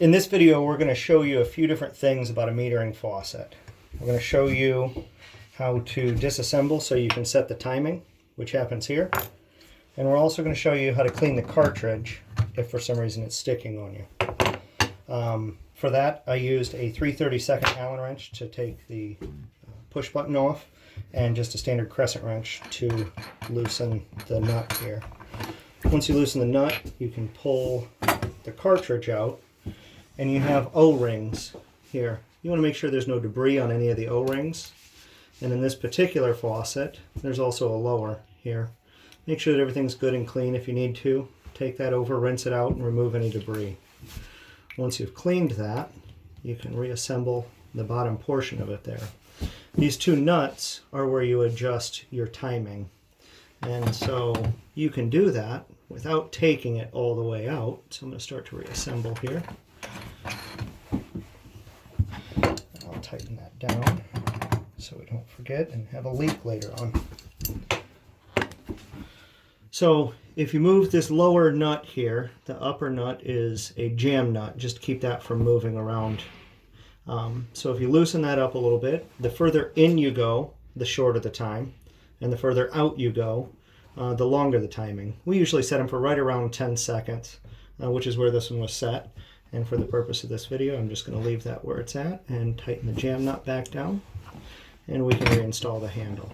In this video, we're going to show you a few different things about a metering faucet. We're going to show you how to disassemble so you can set the timing, which happens here. And we're also going to show you how to clean the cartridge if for some reason it's sticking on you. For that, I used a 3/32 Allen wrench to take the push button off and just a standard crescent wrench to loosen the nut here. Once you loosen the nut, you can pull the cartridge out. And you have O-rings here. You want to make sure there's no debris on any of the O-rings. And in this particular faucet, there's also a lower here. Make sure that everything's good and clean. If you need to, take that over, rinse it out, and remove any debris. Once you've cleaned that, you can reassemble the bottom portion of it there. These two nuts are where you adjust your timing. And so you can do that without taking it all the way out. So I'm going to start to reassemble here. I'll tighten that down so we don't forget and have a leak later on. So if you move this lower nut here, the upper nut is a jam nut, just to keep that from moving around. So if you loosen that up a little bit, the further in you go, the shorter the time, and the further out you go, the longer the timing. We usually set them for right around 10 seconds, which is where this one was set. And for the purpose of this video, I'm just going to leave that where it's at and tighten the jam nut back down, and we can reinstall the handle.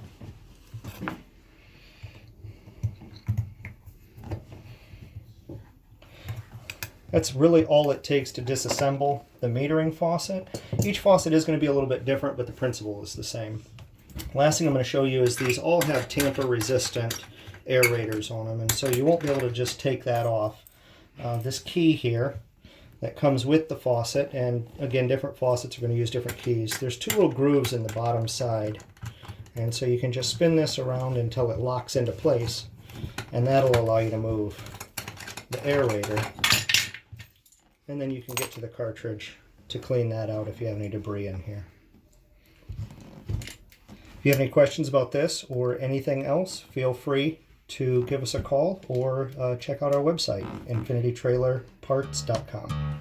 That's really all it takes to disassemble the metering faucet. Each faucet is going to be a little bit different, but the principle is the same. Last thing I'm going to show you is these all have tamper-resistant aerators on them, and so you won't be able to just take that off. This key here that comes with the faucet, and again, different faucets are going to use different keys. There's two little grooves in the bottom side, and so you can just spin this around until it locks into place, and that'll allow you to move the aerator, and then you can get to the cartridge to clean that out if you have any debris in here. If you have any questions about this or anything else, feel free to give us a call or check out our website, infinitytrailerparts.com.